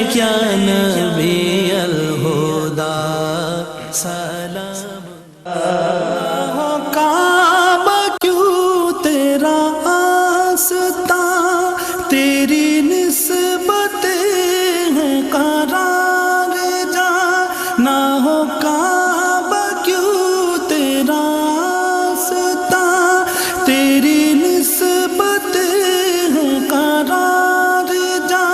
کیا نبی الہدا سلام کعبہ کیوں تیرا آستہ تیری نسبتیں ہیں قرار جا نہ ہو کعبہ کیوں تیرا آستہ تیری نسبتیں ہیں قرار جا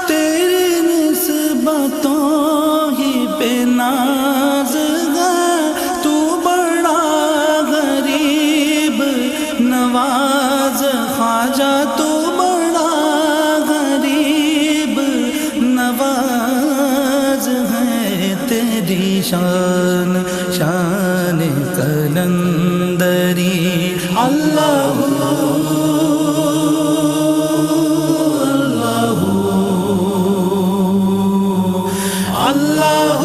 تیری نسبتوں ہی پہ ناز ہے تو بڑا غریب نواز خواجہ تو بڑا غریب نواز ہے تیری شان شان قلندری اللہ اللہ اللہ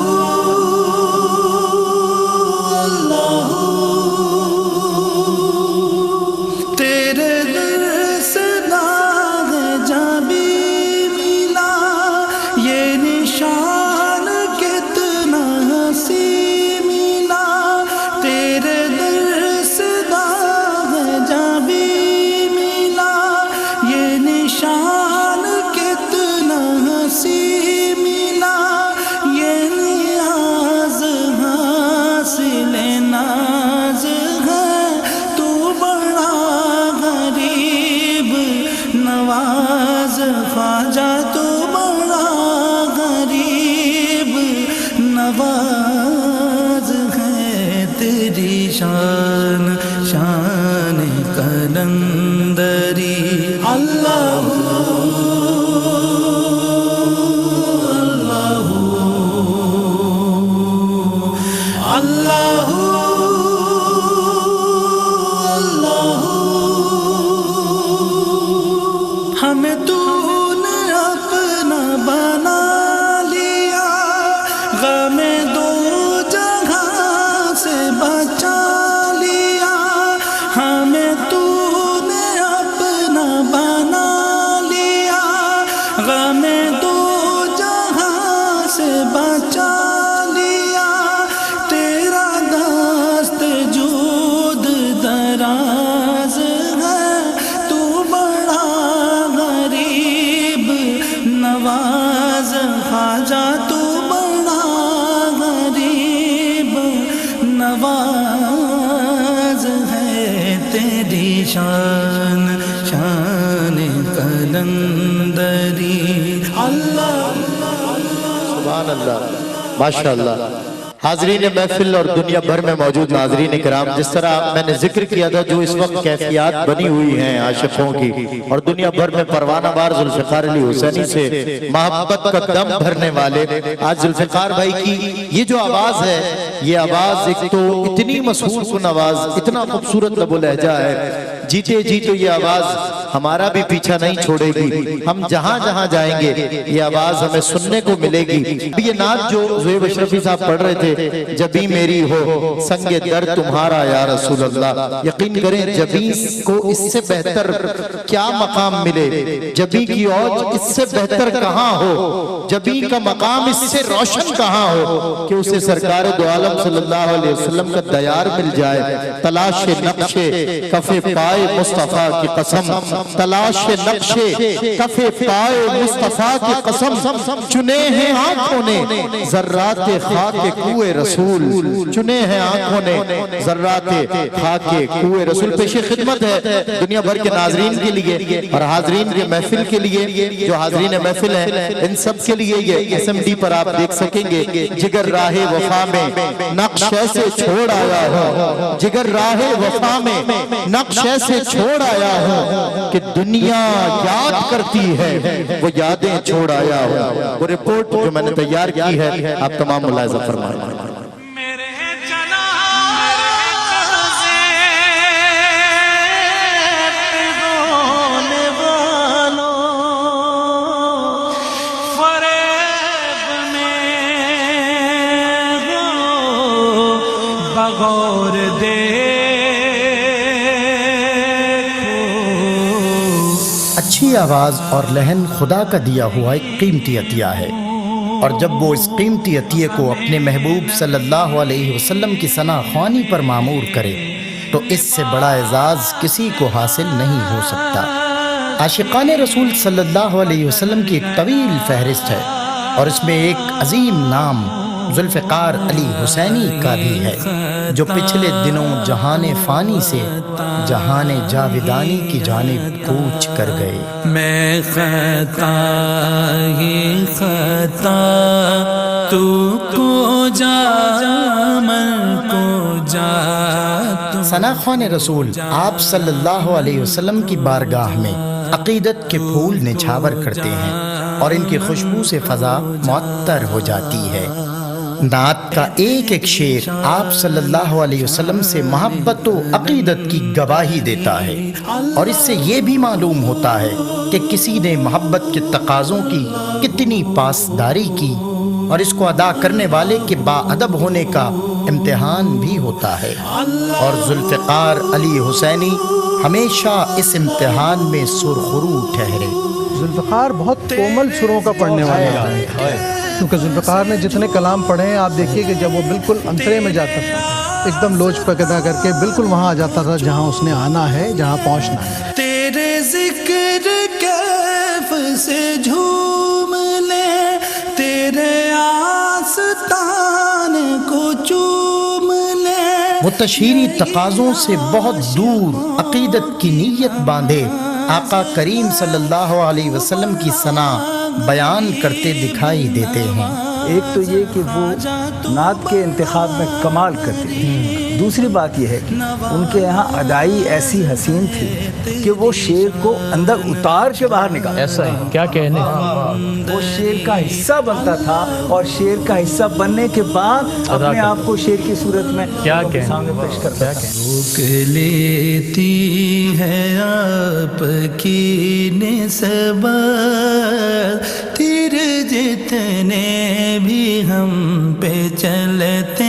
تیرے در سے داغ جاں بھی ملا یہ نشان کتنا ہنسی ملا تیرے در سے داغ جاں بھی ملا یہ نشان کتنا ہنسی ملا یہ نیاز حاصل ناز ہے تو بڑا غریب نواز خواجہ تو بڑا غریب نواز ہے تیری شان شان قلندری اللہ اللہ اللہ ہمیں تو نے اپنا بنا لیا غم دو جگہ سے بچا لیا ہمیں تو نے اپنا بنا لیا غم دو جگہ سے بچا دراز ہے تو بڑا غریب نواز خواجہ تو بڑا غریب نواز ہے تیری شان شان قلندری اللہ سبحان اللہ ماشاءاللہ حاضرین محفل اور دنیا بھر میں موجود ناظرین کرام جس طرح میں نے ذکر کیا تھا جو اس وقت کیفیات بنی ہوئی ہیں عاشقوں کی اور دنیا بھر میں پروانہ بار ذوالفقار علی حسینی سے محبت کا دم بھرنے والے آج ذوالفقار بھائی کی یہ جو آواز ہے یہ آواز ایک تو اتنی مسحور کن آواز اتنا خوبصورت لب و لہجہ ہے جیتے جی تو یہ آواز ہمارا بھی پیچھا نہیں چھوڑے گی ہم جہاں جہاں جائیں گے یہ آواز ہمیں سننے کو ملے گی یہ نعت جو زہیب اشرفی صاحب پڑھ رہے تھے جبیں میری ہو سنگ در تمہارا یا رسول اللہ یقین کریں جبیں کو اس سے بہتر کیا مقام ملے جبیں کی اوج اس سے بہتر کہاں ہو جبیں کا مقام اس سے روشن کہاں ہو کہ اسے سرکار دو عالم صلی اللہ علیہ وسلم کا دیار مل جائے تلاش نقش کف پائے مصطفیٰ کی قسم تلاش نقش کف پائے مصطفیٰ کی قسم چنے ہیں آنکھوں نے ذرات خاک کوئے رسول چنے ہیں آنکھوں نے ذرات خاک کوئے رسول پیش خدمت ہے دنیا بھر کے ناظرین کے لیے اور حاضرین کے محفل کے لیے جو حاضرین محفل ہیں ان سب کے لیے یہ SMD پر آپ دیکھ سکیں گے جگر راہ وفا میں نقش ایسے چھوڑ آیا ہوں جگر راہ وفا میں نقش ایسے چھوڑ آیا ہوں کہ دنیا یاد کرتی ہے وہ یادیں چھوڑ آیا ہوں وہ رپورٹ جو میں نے تیار کی ہے آپ تمام ملاحظہ فرمائیں بغور دیکھو اچھی اچھی آواز اور لہن خدا کا دیا ہوا ایک قیمتی عطیہ ہے، اور جب وہ اس قیمتی عطیے کو اپنے محبوب صلی اللہ علیہ وسلم کی ثنا خوانی پر معمور کرے تو اس سے بڑا اعزاز کسی کو حاصل نہیں ہو سکتا۔ عاشقان رسول صلی اللہ علیہ وسلم کی ایک طویل فہرست ہے، اور اس میں ایک عظیم نام ذوالفقار علی حسینی کا بھی ہے، جو پچھلے دنوں جہان فانی سے جہان جاودانی کی جانب کوچ کر گئے۔ میں خطا ہی خطا تو کو جا من کو جا۔ ثنا خوان رسول آپ صلی اللہ علیہ وسلم کی بارگاہ میں عقیدت کے پھول نچھاور کرتے ہیں، اور ان کی خوشبو سے فضا معطر ہو جاتی ہے۔ نعت کا ایک ایک شعر آپ صلی اللہ علیہ وسلم سے محبت و عقیدت کی گواہی دیتا ہے، اور اس سے یہ بھی معلوم ہوتا ہے کہ کسی نے محبت کے تقاضوں کی کتنی پاسداری کی، اور اس کو ادا کرنے والے کے باادب ہونے کا امتحان بھی ہوتا ہے، اور ذوالفقار علی حسینی ہمیشہ اس امتحان میں سرخرو ٹھہرے۔ ذوالفقار بہت کومل سروں کا پڑھنے والا ہے، کیونکہ ذوالفقار نے جتنے کلام پڑھے ہیں آپ دیکھیے کہ جب وہ بالکل انترے میں جاتا تھا ایک دم لوچ پیدا کر کے بالکل وہاں آ جاتا تھا جہاں اس نے آنا ہے، جہاں پہنچنا ہے۔ تیرے ذکر کیف سے جھوم لے، تیرے آستان کو چوم لے۔ وہ تشہیری تقاضوں سے بہت دور عقیدت کی نیت باندھے آقا کریم صلی اللہ علیہ وسلم کی ثنا بیان کرتے دکھائی دیتے ہیں۔ ایک تو یہ کہ وہ نعت کے انتخاب میں کمال کرتے ہیں، دوسری بات یہ ہے کہ ان کے یہاں ادائی ایسی حسین تھی کہ وہ شعر کو اندر اتار کے باہر نکال، ایسا ہی کیا کہنے، وہ شعر کا حصہ بنتا تھا، اور شعر کا حصہ بننے کے بعد اپنے آپ کو شعر کی صورت میں کیا لوگوں کے سامنے پیش کرتا تھا۔ روک لیتی ہے آپ کی نسبت تیر جتنے بھی ہم پہ چلتے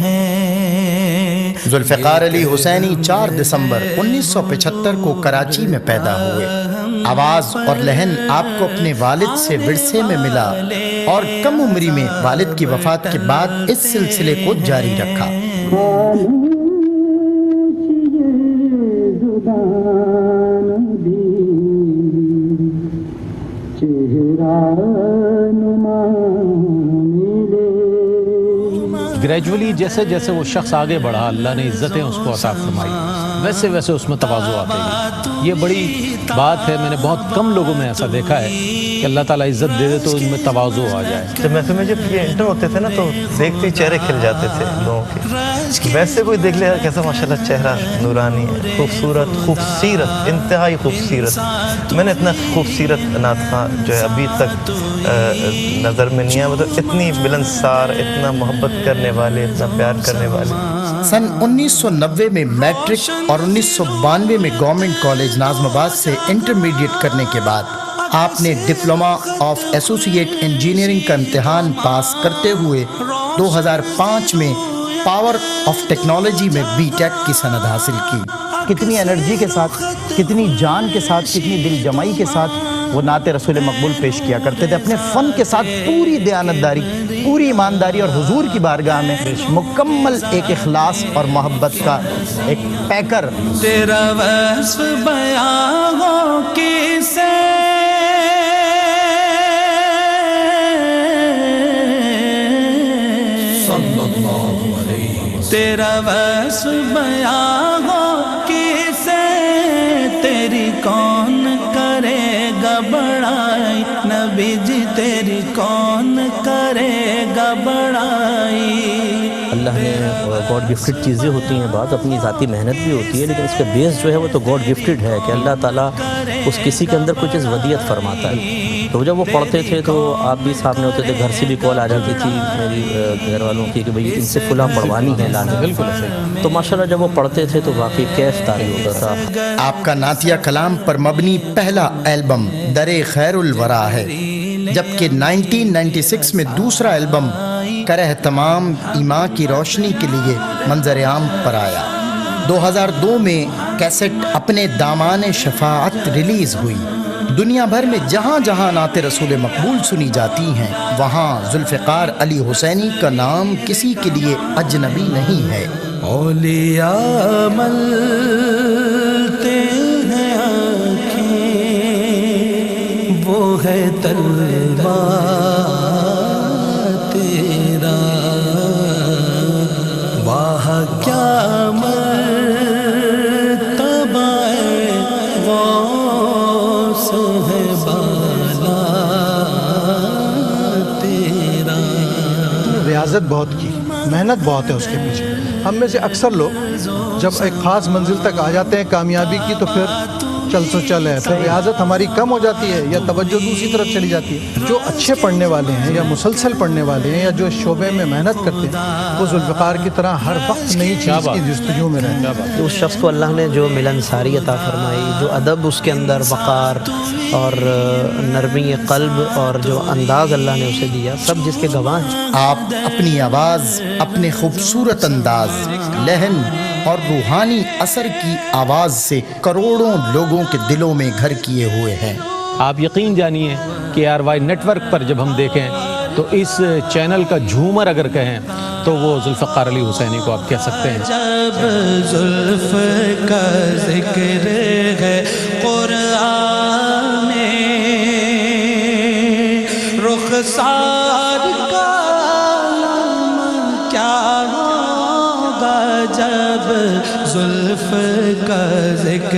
ہیں۔ ذوالفقار علی حسینی 4 دسمبر 1975 کو کراچی میں پیدا ہوئے۔ آواز اور لہن آپ کو اپنے والد سے ورثے میں ملا، اور کم عمری میں والد کی وفات کے بعد اس سلسلے کو جاری رکھا۔ گریجولی جیسے جیسے وہ شخص آگے بڑھا اللہ نے عزتیں اس کو عطا فرمائی، ویسے ویسے اس میں تواضع آتے گئی۔ یہ بڑی بات ہے، میں نے بہت کم لوگوں میں ایسا دیکھا ہے کہ اللہ تعالیٰ عزت دے دے تو ان میں تواضع آ جائے۔ جب محفل میں جب یہ انٹر ہوتے تھے نا تو دیکھتے ہی چہرے کھل جاتے تھے لوگوں کے، ویسے کوئی دیکھ لے کیسا ماشاءاللہ چہرہ نورانی ہے، خوبصورت خوبصورت انتہائی خوبصورت۔ میں نے اتنا خوبصورت نعت خواں جو ہے ابھی تک نظر میں نہیں آیا، مطلب اتنی ملنسار، اتنا محبت کرنے والے، اتنا پیار کرنے والے۔ سن 1990 میں میٹرک اور 1992 میں گورنمنٹ کالج ناظم آباد سے انٹرمیڈیٹ کرنے کے بعد آپ نے ڈپلوما آف ایسوسیٹ انجینئرنگ کا امتحان پاس کرتے ہوئے 2005 میں پاور آف ٹیکنالوجی میں بی ٹیک کی سند حاصل کی۔ کتنی انرجی کے ساتھ، کتنی جان کے ساتھ، کتنی دل جمعی کے ساتھ وہ نعت رسول مقبول پیش کیا کرتے تھے، اپنے فن کے ساتھ پوری دیانتداری، پوری ایمانداری، اور حضور کی بارگاہ میں مکمل ایک اخلاص اور محبت کا ایک پیکر۔ تیرا وصف بیان ہو کسے، تیرا وصف بیان ہو کسے، تیری کون کرے گا بڑائی، نبی جی تیری کون کرے گا بڑائی۔ اللہ نے گاڈ گفٹڈ چیزیں ہوتی ہیں، بعض اپنی ذاتی محنت بھی ہوتی ہے، لیکن اس کا بیس جو ہے وہ تو گاڈ گفٹڈ ہے کہ اللہ تعالیٰ اس کسی کے اندر کچھ ودیت فرماتا ہے۔ تو جب وہ پڑھتے تھے تو آپ بھی سامنے ہوتے تھے، گھر سے بھی کال آ جاتی تھی میری گھر والوں کی کہ بھئی ان سے فلاں پڑھوانی ہے لانے، بالکل صحیح۔ تو ماشاءاللہ جب وہ پڑھتے تھے تو واقعی کیف طاری ہوتا تھا۔ آپ کا نعتیہ کلام پر مبنی پہلا البم در خیر الورا ہے، جبکہ 1996 میں دوسرا البم کرہ تمام ایماں کی روشنی کے لیے منظر عام پر آیا۔ 2002 میں کیسٹ اپنے دامان شفاعت ریلیز ہوئی، دنیا بھر میں جہاں جہاں نعت رسول مقبول سنی جاتی ہیں وہاں ذوالفقار علی حسینی کا نام کسی کے لیے اجنبی نہیں ہے۔ اولیاء ملتے ہیں آنکھیں، وہ ہے تلوار تیرا، واہ کیا مرتبہ غوث ہے بالا تیرا۔ ریاضت بہت کی، محنت بہت ہے اس کے پیچھے۔ ہم میں سے اکثر لوگ جب ایک خاص منزل تک آ جاتے ہیں کامیابی کی تو پھر چل سو چل ہے، پھر ریاضت ہماری کم ہو جاتی ہے یا توجہ دوسری طرف چلی جاتی ہے۔ جو اچھے پڑھنے والے ہیں یا مسلسل پڑھنے والے ہیں یا جو اس شعبے میں محنت کرتے ہیں وہ ذوالفقار کی طرح ہر وقت نئی چیز کی جستجو میں رہتے ہیں۔ اس شخص کو اللہ نے جو ملنساری عطا فرمائی، جو ادب اس کے اندر، وقار اور نرمی قلب اور جو انداز اللہ نے اسے دیا، سب جس کے گواہ ہیں۔ آپ اپنی آواز، اپنے خوبصورت انداز، لہن اور روحانی اثر کی آواز سے کروڑوں لوگوں کے دلوں میں گھر کیے ہوئے ہیں۔ آپ یقین جانیے کہ ARY نیٹ ورک پر جب ہم دیکھیں تو اس چینل کا جھومر اگر کہیں تو وہ ذوالفقار علی حسینی کو آپ کہہ سکتے ہیں۔ جب زلف کا ذکر ہے قرآن میں، رخسار کا عالم کیا ہوگا جب زلف کا ذکر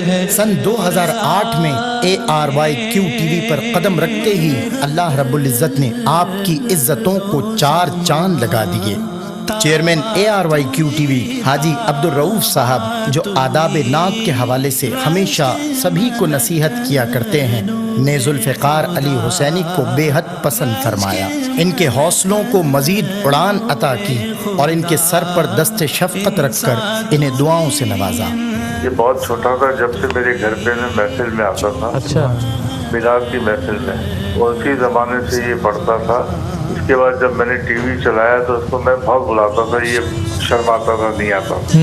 ہے۔ سن 2008 میں ARYQTV پر قدم رکھتے ہی اللہ رب العزت نے آپ کی عزتوں کو 4 چاند لگا دیے۔ چیئرمین ARYQTV حاجی عبدالرؤوف صاحب جو آداب نعت کے حوالے سے ہمیشہ سبھی کو نصیحت کیا کرتے ہیں نے ذوالفقار علی حسینی کو بے حد پسند فرمایا، ان کے حوصلوں کو مزید اڑان عطا کی اور ان کے سر پر دست شفقت رکھ کر انہیں دعاؤں سے نوازا۔ یہ بہت چھوٹا تھا جب سے میرے گھر پہ میں محفل میں آتا تھا، اچھا، میلاد کی محفل میں، اور اسی زمانے سے یہ پڑھتا تھا۔ اس کے بعد جب میں نے ٹی وی چلایا تو اس کو میں بہت بلاتا تھا، یہ شرماتا تھا، نہیں آتا تھا۔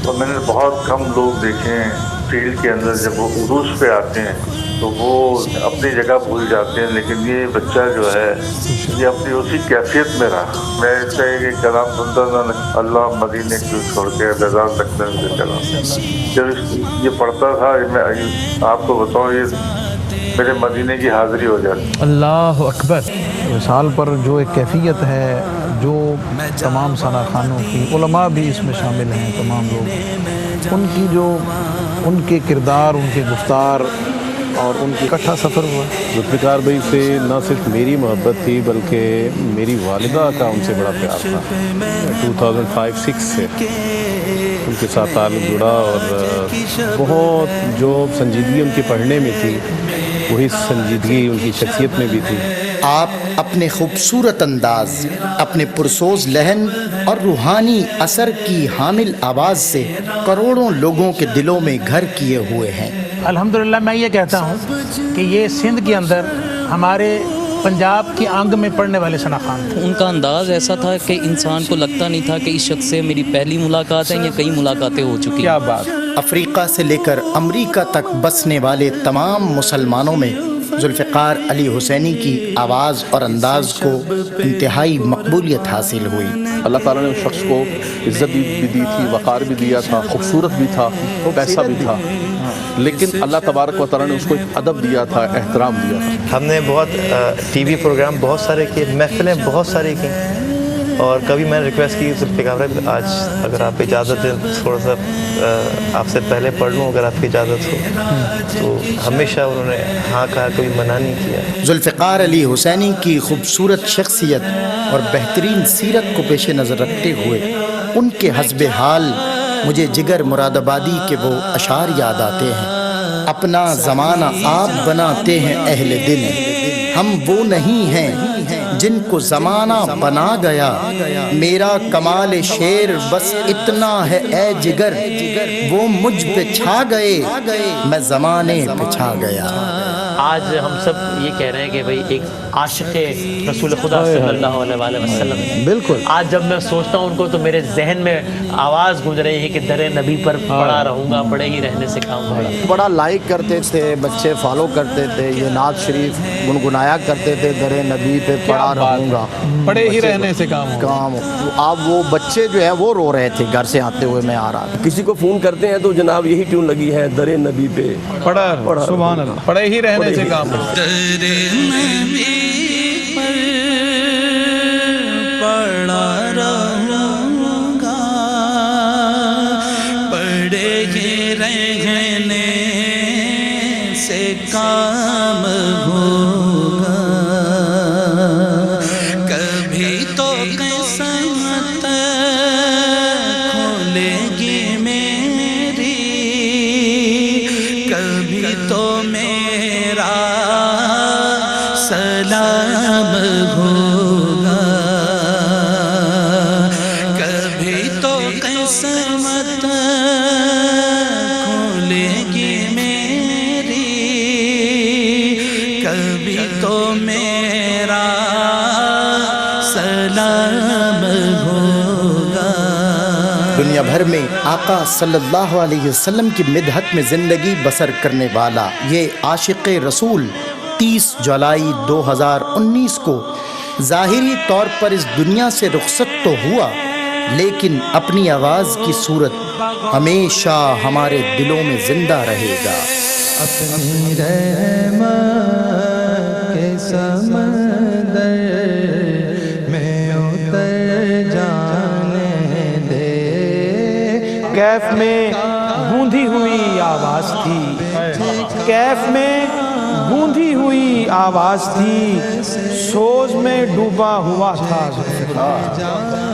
تو میں نے بہت کم لوگ دیکھے ہیں فیلڈ کے اندر جب وہ عروج پہ آتے ہیں تو وہ اپنی جگہ بھول جاتے ہیں، لیکن یہ بچہ جو ہے یہ اپنی اسی کیفیت میں رہا۔ میں اس کا ایک کلام سنتا تھا، اللہ مدینے کیوں چھوڑ کے بیزار تک سے چلا۔ جب یہ پڑھتا تھا میں آپ کو بتاؤں یہ میرے مدینے کی حاضری ہو جاتی۔ اللہ اکبر۔ وصال پر جو ایک کیفیت ہے جو تمام ثنا خانوں کی، علماء بھی اس میں شامل ہیں، تمام لوگ، ان کی جو ان کے کردار، ان کے گفتار اور ان کی اکٹھا سفر ہوا۔ ذوالفقار بھائی سے نہ صرف میری محبت تھی بلکہ میری والدہ کا ان سے بڑا پیار تھا۔ 2005-06 سے ان کے ساتھ تعلق جڑا اور بہت جو سنجیدگی ان کی پڑھنے میں تھی وہی سنجیدگی ان کی شخصیت میں بھی تھی۔ آپ اپنے خوبصورت انداز، اپنے پرسوز لہن اور روحانی اثر کی حامل آواز سے کروڑوں لوگوں کے دلوں میں گھر کیے ہوئے ہیں۔ الحمدللہ میں یہ کہتا ہوں کہ یہ سندھ کے اندر ہمارے پنجاب کی آنگ میں پڑھنے والے ثنا خان تھے۔ ان کا انداز ایسا تھا کہ انسان کو لگتا نہیں تھا کہ اس شخص سے میری پہلی ملاقات ہے یا کئی ملاقاتیں ہو چکی ہیں۔ کیا بات۔ افریقہ سے لے کر امریکہ تک بسنے والے تمام مسلمانوں میں ذوالفقار علی حسینی کی آواز اور انداز کو انتہائی مقبولیت حاصل ہوئی۔ اللہ تعالیٰ نے اس شخص کو عزت بھی دی تھی، وقار بھی دیا تھا، خوبصورت بھی تھا، پیسہ بھی تھا، لیکن اللہ تبارک و تعالیٰ نے اس کو ایک ادب دیا تھا، احترام دیا تھا۔ ہم نے بہت ٹی وی پروگرام بہت سارے کیے، محفلیں بہت ساری کی، اور کبھی میں نے ریکویسٹ کی ذوالفقار بھائی آج اگر آپ اجازت دیں تھوڑا سا آپ سے پہلے پڑھ لوں اگر آپ کی اجازت ہو، تو ہمیشہ انہوں نے ہاں کہا، کبھی منع نہیں کیا۔ ذوالفقار علی حسینی کی خوبصورت شخصیت اور بہترین سیرت کو پیش نظر رکھتے ہوئے ان کے حسب حال مجھے جگر مراد آبادی کے وہ اشعار یاد آتے ہیں۔ اپنا زمانہ آپ بناتے ہیں اہل دل، ہم وہ نہیں ہیں جن کو زمانہ بنا گیا، میرا کمال شعر بس اتنا ہے اے جگر، وہ مجھ پہ چھا گئے میں زمانے پہ چھا گیا۔ آج ہم سب یہ کہہ رہے ہیں کہ بھئی ایک عاشق رسول خدا صلی اللہ علیہ وسلم، بالکل آج جب میں سوچتا ہوں ان کو تو میرے ذہن میں آواز گونج رہی ہے کہ در نبی پر پڑا رہوں گا، پڑے ہی رہنے سے کام ہوگا۔ بڑا لائک کرتے تھے بچے، فالو کرتے تھے، یہ نعت شریف گنگنایا کرتے تھے، در نبی پہ پڑا رہوں گا، پڑے ہی رہنے سے کام اب وہ بچے جو ہے وہ رو رہے تھے گھر سے آتے ہوئے، میں آ رہا تھا۔ کسی کو فون کرتے ہیں تو جناب یہی ٹیون لگی ہے، در نبی پہ پڑا، سبحان اللہ، پڑے ہی رہنے سے کام ہوگا۔ در نبی پر پڑا رہوں گا، پڑے ہی رہنے سے کام ہوگا، کبھی تو قسمت کھولے گی میری، کبھی تو میرا سلام ہوگا، کبھی تو قسمت کھولے گی میری، کبھی تو میرا سلام ہوگا۔ دنیا بھر میں آقا صلی اللہ علیہ وسلم کی مدحت میں زندگی بسر کرنے والا یہ عاشق رسول 30 جولائی 2019 کو ظاہری طور پر اس دنیا سے رخصت تو ہوا، لیکن اپنی آواز کی صورت ہمیشہ ہمارے دلوں میں زندہ رہے گا۔ اپنی رحمت کے سمندر میں اتر جانے دے، کیف میں گونجی ہوئی آواز تھی، کیف میں گونجی ہوئی آواز تھی، سوز میں ڈوبا ہوا تھا ذوالفقار۔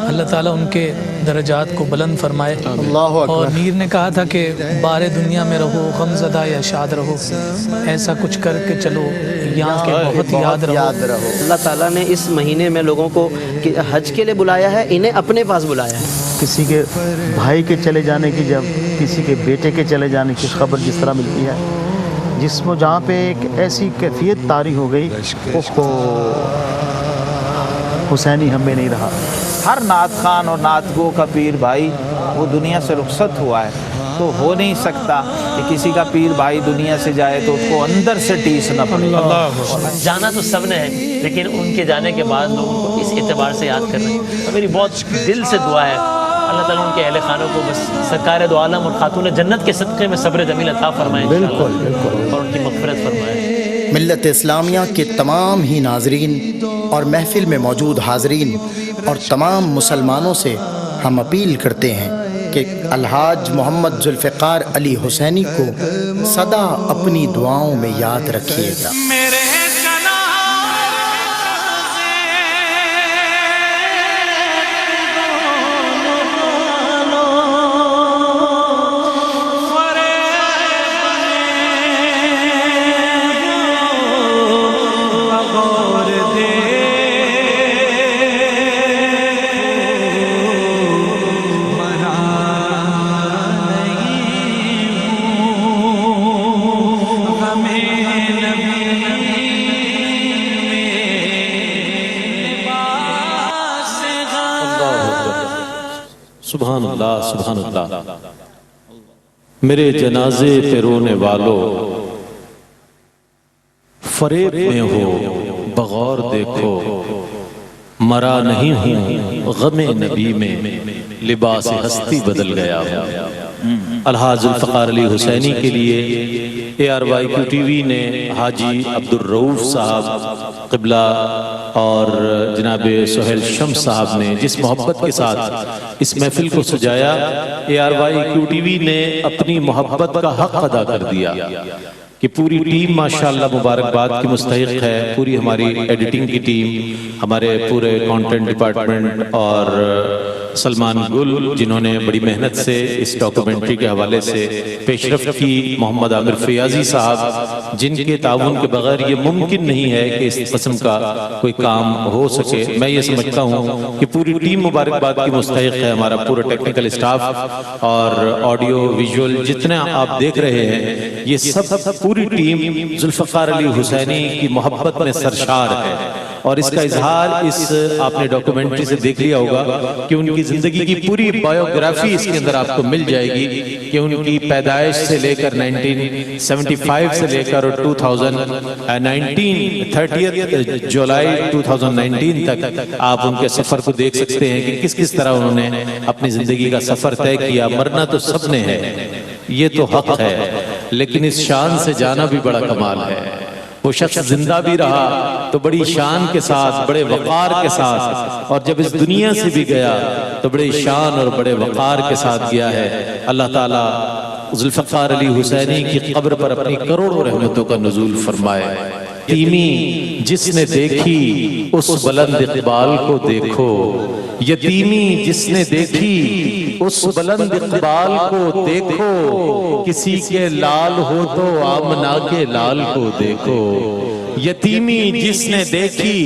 اللہ تعالیٰ ان کے درجات کو بلند فرمائے۔ اللہ اکبر۔ اور میر نے کہا تھا کہ بار دنیا میں رہو غم زدہ یا شاد رہو، ایسا کچھ کر کے چلو یہاں کے بہت یاد رہو۔ اللہ تعالیٰ نے اس مہینے میں لوگوں کو حج کے لیے بلایا ہے، انہیں اپنے پاس بلایا ہے۔ کسی کے بھائی کے چلے جانے کی، جب کسی کے بیٹے کے چلے جانے کی خبر جس طرح ملتی ہے، جس میں جہاں پہ ایک ایسی کیفیت طاری ہو گئی، حسینی ہم میں نہیں رہا۔ ہر نعت خان اور نعت گو کا پیر بھائی وہ دنیا سے رخصت ہوا ہے، تو ہو نہیں سکتا کہ کسی کا پیر بھائی دنیا سے جائے تو اس کو اندر سے ٹیس نہ پڑے۔ جانا تو سب نے ہے، لیکن ان کے جانے کے بعد لوگ ان کو اس اعتبار سے یاد کر رہے ہیں۔ اور میری بہت دل سے دعا ہے اللہ تعالیٰ ان کے اہل خانوں کو بس سرکار دو عالم اور خاتون جنت کے صدقے میں صبر جمیل عطا فرمائے، بالکل، اور ان کی مغفرت فرمائے۔ ملت اسلامیہ کے تمام ہی ناظرین اور محفل میں موجود حاضرین اور تمام مسلمانوں سے ہم اپیل کرتے ہیں کہ الحاج محمد ذوالفقار علی حسینی کو سدا اپنی دعاؤں میں یاد رکھیے گا۔ سبحان اللہ سبحان اللہ۔ میرے جنازے پہ رونے والوں، فریب میں ہو بغور دیکھو، مرا نہیں ہوں غم نبی میں، لباس ہستی بدل گیا ہوں۔ الحاج ذوالفقار علی حسینی کے لیے ARYQ TV نے حاجی عبدالرؤوف صاحب قبلہ اور جناب سہیل شمس صاحب نے جس محبت کے ساتھ اس محفل کو سجایا، ARYQ TV نے اپنی محبت کا حق ادا کر دیا کہ پوری ٹیم ماشاءاللہ مبارکباد کی مستحق ہے۔ پوری ہماری ایڈیٹنگ کی ٹیم، ہمارے پورے کانٹینٹ ڈپارٹمنٹ اور سلمان گل جنہوں نے بڑی محنت سے اس ڈاکومنٹری کے حوالے سے پیشرفت کی، محمد عامر فیاضی صاحب جن کے تعاون کے بغیر یہ ممکن نہیں ہے کہ اس قسم کا کوئی کام ہو سکے۔ میں یہ سمجھتا ہوں کہ پوری ٹیم مبارکباد کی مستحق ہے، ہمارا پورا ٹیکنیکل اسٹاف اور آڈیو ویژول جتنے آپ دیکھ رہے ہیں، یہ سب پوری ٹیم ذوالفقار علی حسینی کی محبت میں سرشار ہے، اور اس کا اظہار اس آپ نے ڈاکومنٹری سے دیکھ لیا ہوگا کہ ان کی زندگی کی پوری بایوگرافی اس کے اندر آپ کو مل جائے گی کہ ان کی پیدائش سے لے کر 1975 سے لے کر 30 جولائی 2019 تک آپ ان کے سفر کو دیکھ سکتے ہیں کہ کس طرح انہوں نے اپنی زندگی کا سفر طے کیا۔ مرنا تو سب نے ہے، یہ تو حق ہے، لیکن اس شان سے جانا بھی بڑا کمال ہے۔ وہ شخص زندہ بھی رہا تو بڑی شان کے ساتھ، بڑے وقار کے ساتھ، اور جب اس دنیا سے بھی گیا تو بڑے شان اور بڑے وقار کے ساتھ گیا ہے۔ اللہ تعالیٰ ذوالفقار علی حسینی کی قبر پر اپنی کروڑوں رحمتوں کا نزول فرمائے۔ یتیمی جس نے دیکھی اس بلند اقبال کو دیکھو، یتیمی جس نے دیکھی اس بلند اقبال کو دیکھو، کسی کے لال ہو تو آمنہ کے لال کو دیکھو۔ یتیمی جس نے دیکھی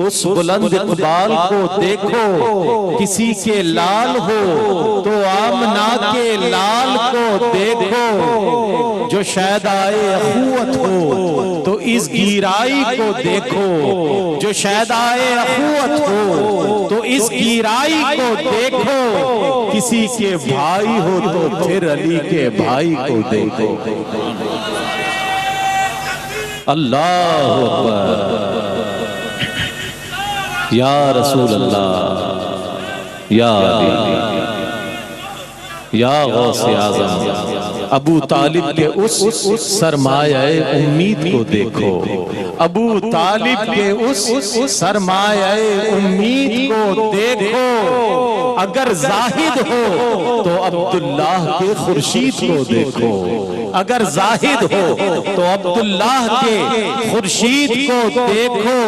اس بلند اقبال کو دیکھو، کسی کے لال ہو تو آمنہ کے لال کو دیکھو۔ جو شیدائے اخوت ہو تو اس گیرائی کو دیکھو، جو شیدائے اخوت ہو تو اس گیرائی کو دیکھو، کسی کے بھائی ہو تو پھر علی کے بھائی کو دیکھو۔ اللہ اکبر، یا رسول اللہ، یا علی، یا غوث اعظم۔ ابو طالب کے اس سرمایہ امید کو دیکھو، ابو طالب کے اس سرمایہ امید کو دیکھو۔ اگر زاہد ہو تو عبداللہ کے خورشید کو دیکھو، اگر زاہد ہو تو عبداللہ کے خورشید کو دیکھو۔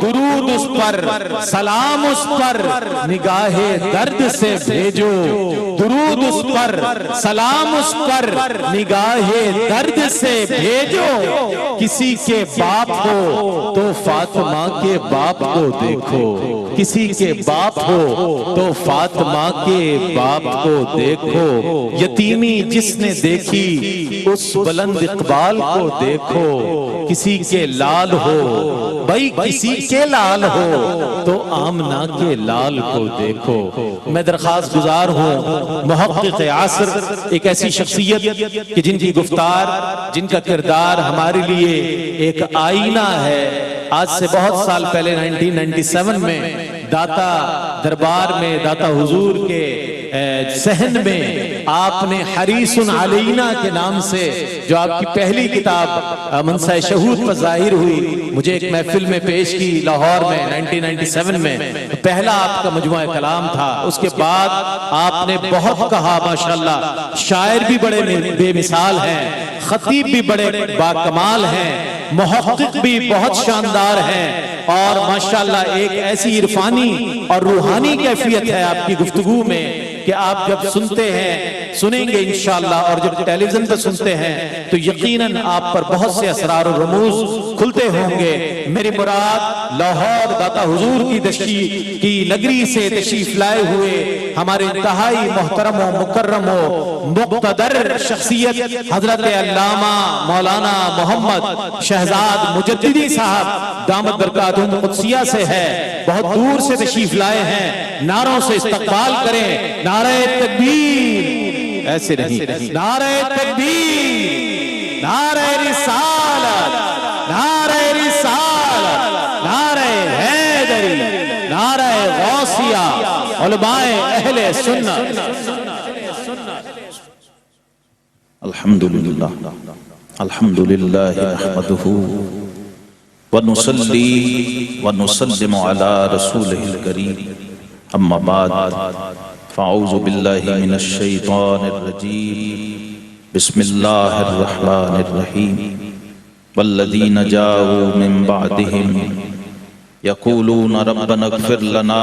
درود اس پر، سلام اس پر، نگاہ درد سے بھیجو۔ درود اس پر، سلام اس پر، نگاہ درد سے بھیجو۔ کسی کے باپ ہو تو فاطمہ کے باپ کو دیکھو، کسی کے باپ ہو تو فاطمہ کے باپ کو دیکھو۔ یتیمی جس نے دیکھی اس بلند اقبال کو دیکھو، کسی کے لال ہو، بھائی کسی کے لال ہو تو آمنہ کے لال کو دیکھو۔ میں درخواست گزار ہوں محقق عصر، ایک ایسی شخصیت کہ جن کی گفتار، جن کا کردار ہمارے لیے ایک آئینہ ہے۔ آج سے بہت سال پہلے 1997 میں داتا دربار میں، داتا حضور کے صحن میں آپ نے حریص علینا کے نام سے جو آپ کی پہلی کتاب منصہ شہود پر ظاہر ہوئی، مجھے ایک محفل میں پیش کی لاہور میں 1997 میں۔ پہلا آپ کا مجموعہ کلام تھا۔ اس کے بعد آپ نے بہت کہا، ماشاءاللہ شاعر بھی بڑے بے مثال ہیں، خطیب بھی بڑے باکمال ہیں، محقق بھی بہت شاندار ہیں، اور ماشاءاللہ ایک ایسی عرفانی اور روحانی کیفیت ہے آپ کی گفتگو میں کہ آپ جب سنتے ہیں، سنیں گے انشاءاللہ، اور جب ٹیلی ویژن پر سنتے ہیں تو یقیناً آپ پر بہت سے اسرار و رموز کھلتے ہوں گے۔ میری مراد لاہور داتا حضور کی نگری سے تشریف لائے ہوئے ہمارے انتہائی محترم و مکرم و مقتدر شخصیت حضرت علامہ مولانا محمد شہزاد مجددی صاحب دامت برکاتہم قدسیہ سے ہے۔ بہت دور سے تشریف لائے ہیں، نعروں سے استقبال کریں۔ نعرہ تکبیر، ایسے نہیں، نعرہ تکبیر، نعرہ رسالت، نعرہ رسالت، نعرہ حیدری، نعرہ غوثیہ، علماء اہل سنت۔ الحمدللہ الحمدللہ نحمدہ ونصلی ونسلم علی رسولہ الکریم، اما بعد فاعوذ باللہ من الشیطان الرجیم، بسم اللہ الرحمن الرحیم۔ والذین جاؤوا من بعدہم یقولون ربنا اغفر لنا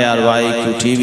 ARYQ-TV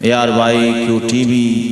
ARYQ-TV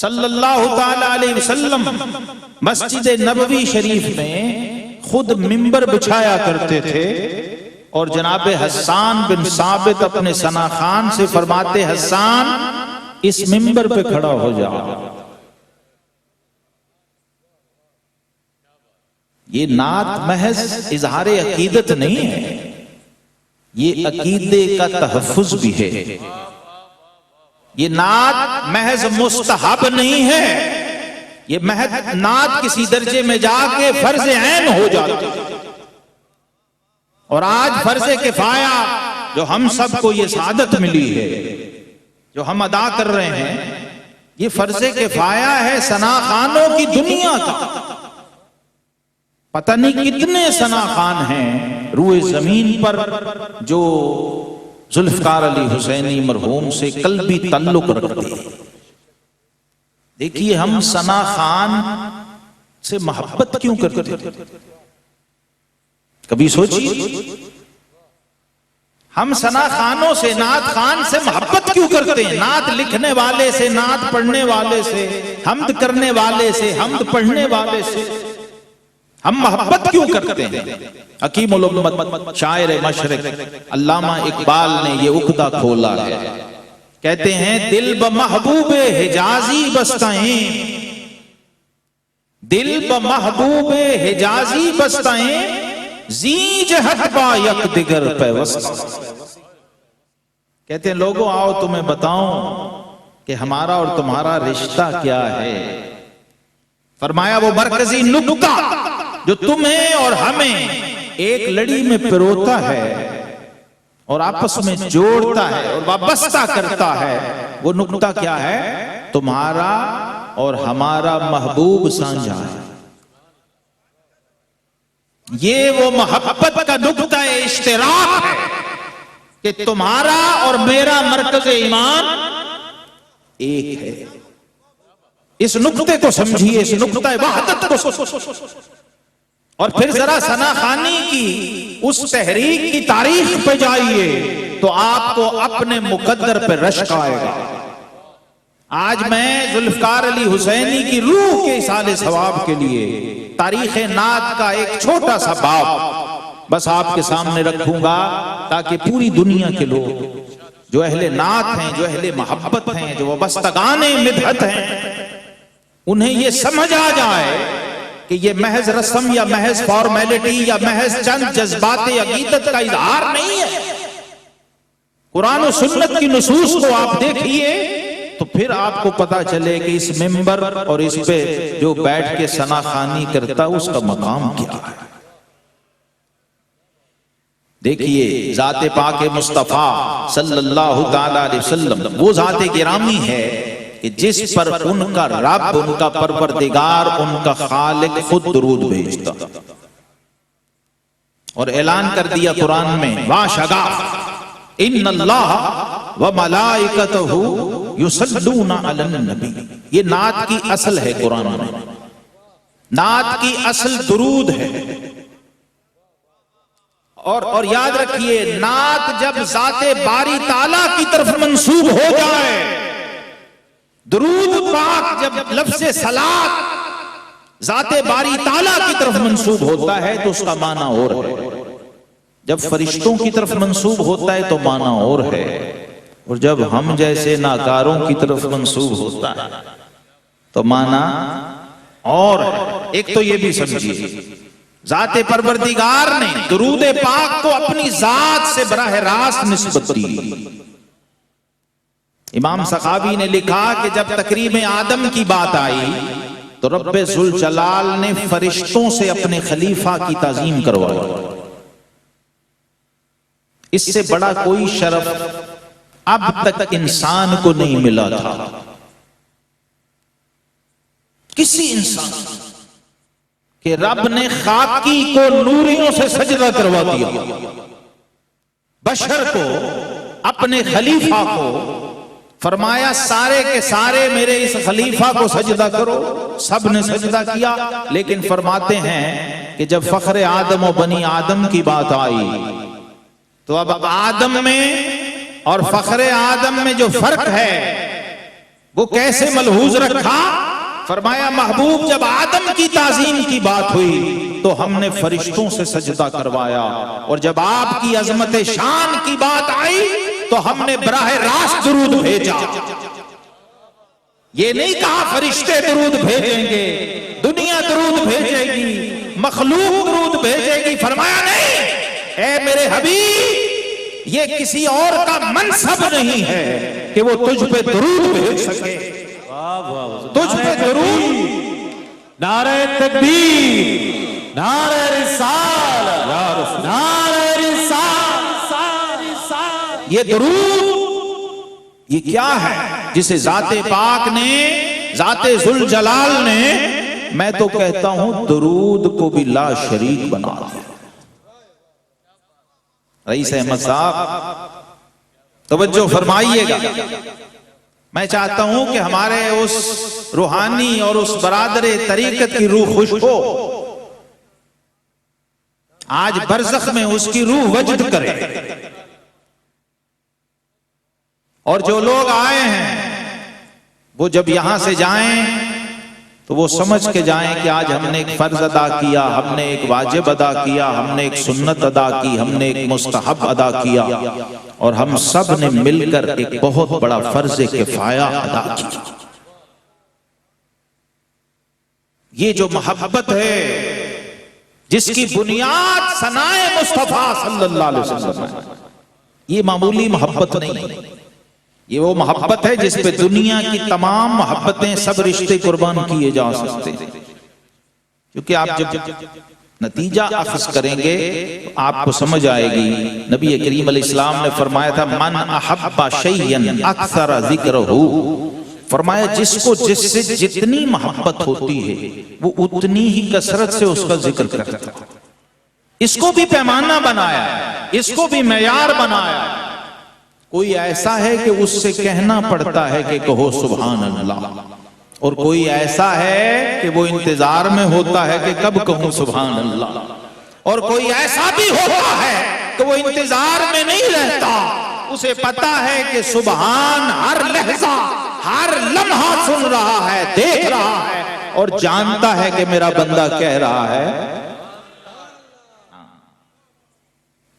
صلی اللہ تعالی علیہ وسلم مسجد نبوی شریف میں خود ممبر بچھایا کرتے تھے اور جناب حسان بن ثابت اپنے ثنا خان سے فرماتے حسان اس ممبر پہ کھڑا ہو جا. یہ نعت محض اظہار عقیدت نہیں ہے، یہ عقیدے کا تحفظ بھی ہے. یہ نعت محض مستحب نہیں ہے، یہ محض نعت کسی درجے میں جا کے فرض عین ہو جاتی ہے. اور آج فرض کفایہ جو ہم سب کو یہ سعادت ملی ہے جو ہم ادا کر رہے ہیں، یہ فرض کفایہ ہے ثنا خانوں کی دنیا کا. پتہ نہیں کتنے ثنا خان ہیں روئے زمین پر جو ذوالفقار علی حسینی مرحوم سے قلبی تعلق رکھتے ہیں. دیکھیے ہم ثنا خان سے محبت کیوں کرتے ہیں؟ کبھی سوچیے ہم ثنا خانوں سے، نعت خان سے محبت کیوں کرتے ہیں؟ نعت لکھنے والے سے، نعت پڑھنے والے سے، حمد کرنے والے سے، حمد پڑھنے والے سے ہم محبت کیوں کرتے ہیں؟ حکیم الامت شاعر مشرق علامہ اقبال نے یہ عقدہ کھولا ہے. کہتے ہیں دل بمحبوب حجازی بستائیں، دل بمحبوب حجازی بستائیں، زی جہت با یک دگر پیوستہ. کہتے ہیں لوگوں آؤ تمہیں بتاؤں کہ ہمارا اور تمہارا رشتہ کیا ہے. فرمایا وہ مرکزی نکتہ جو تمہیں اور ہمیں ایک لڑی میں پروتا ہے اور آپس میں جوڑتا ہے اور وابستہ کرتا ہے، وہ نکتہ کیا ہے؟ تمہارا اور ہمارا محبوب سانجھا ہے. یہ وہ محبت کا نکتہ اشتراک ہے کہ تمہارا اور میرا مرکز ایمان ایک ہے. اس نکتے کو سمجھیے، اس نکتہ وحدت کو سمجھیے. اور پھر ذرا ثنا خانی کی اس تحریک کی تاریخ پہ جائیے تو آپ کو اپنے مقدر پہ رشک آئے گا. آج میں ذوالفقار علی حسینی کی روح کے ایصال ثواب کے لیے تاریخ نعت کا ایک چھوٹا سا باب بس آپ کے سامنے رکھوں گا تاکہ پوری دنیا کے لوگ جو اہل نعت ہیں، جو اہل محبت ہیں، جو وابستگان مدحت ہیں، انہیں یہ سمجھ آ جائے کہ یہ محض رسم یا محض فارمیلٹی یا محض چند جذبات عقیدت کا اظہار نہیں ہے. قرآن و سنت کی نصوص کو آپ دیکھیے تو پھر آپ کو پتا چلے کہ اس ممبر اور اس پہ جو بیٹھ کے ثنا خوانی کرتا اس کا مقام کیا ہے. دیکھیے ذات پاک مصطفیٰ صلی اللہ تعالی علیہ وسلم وہ ذات گرامی ہے کہ جس پر ان کا رب، ان کا پروردگار، ان کا خالق خود درود بھیجتا اور اعلان کر دیا قرآن میں واشگاف ان اللہ وملائکتہ یصلون علی النبی. یہ نعت کی اصل ہے قرآن میں، نعت کی اصل درود ہے. اور یاد رکھیے نعت جب ذات باری تعالیٰ کی طرف منسوب ہو جائے، درود پاک جب لفظ صلاۃ ذات باری تعالیٰ کی طرف منسوب ہوتا ہے تو اس کا معنی اور ہے. جب فرشتوں کی طرف منسوب ہوتا ہے تو معنی اور ہے، اور جب ہم جیسے ناکاروں کی طرف منسوب ہوتا ہے تو معنی اور ہے. ایک تو یہ بھی سمجھیے ذات پروردگار نے درود پاک کو اپنی ذات سے براہ راست نسبت دی. امام سخاوی نے لکھا کہ جب تکریم آدم کی بات آئی تو رب ذوالجلال نے فرشتوں سے اپنے خلیفہ کی تعظیم کروائی. اس سے بڑا کوئی شرف اب تک انسان کو نہیں ملا تھا. کسی انسان کہ رب نے خاکی کو نوریوں سے سجدہ کروا دیا، بشر کو، اپنے خلیفہ کو فرمایا سارے کے سارے میرے اس خلیفہ کو سجدہ کرو. سب نے سجدہ کیا، لیکن فرماتے ہیں کہ جب فخر آدم و بنی آدم کی بات آئی تو اب آدم میں اور فخر آدم میں جو فرق ہے وہ کیسے ملحوظ رکھا؟ فرمایا محبوب جب آدم کی تعظیم کی بات ہوئی تو ہم نے فرشتوں سے سجدہ کروایا، اور جب آپ کی عظمت شان کی بات آئی تو ہم نے براہ راست درود بھیجا۔ یہ نہیں کہا فرشتے درود بھیجیں گے، دنیا درود بھیجے گی، مخلوق درود بھیجے گی، فرمایا نہیں، اے میرے حبیب یہ کسی اور کا منصب نہیں ہے کہ وہ تجھ پہ درود بھیج سکے، تجھ پہ درود۔ نعرہ تکبیر، نعرہ رسالت، نعرہ رسالت۔ یہ درود یہ کیا ہے جسے ذات پاک نے، ذات ذوالجلال نے، میں تو کہتا ہوں درود کو بھی لا شریک بنا دیا۔ رئیس احمد صاحب توجہ فرمائیے گا، میں چاہتا ہوں کہ ہمارے اس روحانی اور اس برادر طریقت کی روح خوش ہو، آج برزخ میں اس کی روح وجد کرے، اور جو لوگ آئے ہیں وہ جب یہاں سے جائیں تو وہ سمجھ کے جائیں کہ آج ہم نے ایک فرض ادا کیا، ہم نے ایک واجب ادا کیا، ہم نے ایک سنت ادا کی، ہم نے ایک مستحب ادا کیا، اور ہم سب نے مل کر ایک بہت بڑا فرض کفایہ ادا کیا۔ یہ جو محبت ہے جس کی بنیاد ثنائے مصطفیٰ صلی اللہ علیہ وسلم ہے، یہ معمولی محبت نہیں، یہ وہ محبت ہے جس پہ دنیا کی تمام محبتیں، سب رشتے قربان کیے جا سکتے ہیں، کیونکہ آپ جب نتیجہ اخذ کریں گے تو آپ کو سمجھ آئے گی۔ نبی کریم علیہ السلام نے فرمایا تھا من احب شیئا اکثر ذکرہ، فرمایا جس کو جس سے جتنی محبت ہوتی ہے وہ اتنی ہی کثرت سے اس کا ذکر کرتا ہے۔ اس کو بھی پیمانہ بنایا ہے، اس کو بھی معیار بنایا ہے۔ کوئی ایسا ہے کہ اس سے کہنا پڑتا ہے کہ کہو سبحان اللہ، اور کوئی ایسا ہے کہ وہ انتظار میں ہوتا ہے کہ کب کہوں سبحان اللہ، اور کوئی ایسا بھی ہوتا ہے کہ وہ انتظار میں نہیں رہتا، اسے پتا ہے کہ سبحان ہر لحظہ ہر لمحہ سن رہا ہے، دیکھ رہا ہے، اور جانتا ہے کہ میرا بندہ کہہ رہا ہے۔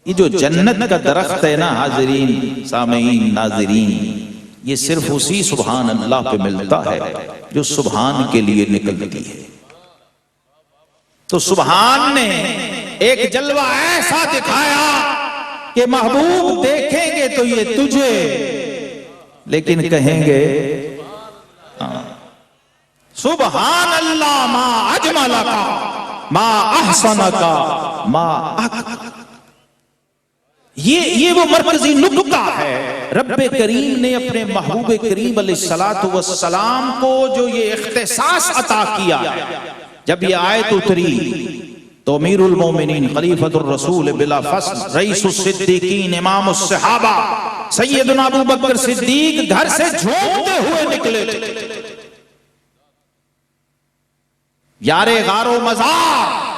یہ جو جنت کا درخت ہے نا حاضرین، سامعین، ناظرین، یہ صرف اسی سبحان اللہ پہ ملتا ہے جو سبحان کے لیے نکلتی ہے۔ تو سبحان نے ایک جلوہ ایسا دکھایا کہ محبوب دیکھیں گے تو یہ تجھے، لیکن کہیں گے سبحان اللہ ما اجملکا ما احسنکا ما اکرمکا۔ یہ وہ مرکزی نقطہ ہے۔ رب کریم نے اپنے محبوب کریم علیہ السلام کو جو یہ اختصاص عطا کیا، جب یہ آیت اتری تو امیر المومنین خلیفۃ الرسول بلا فصل رئیس الصدیقین امام الصحابہ سیدنا ابو بکر صدیق گھر سے جھومتے ہوئے نکلے تھے۔ یار غار و مزار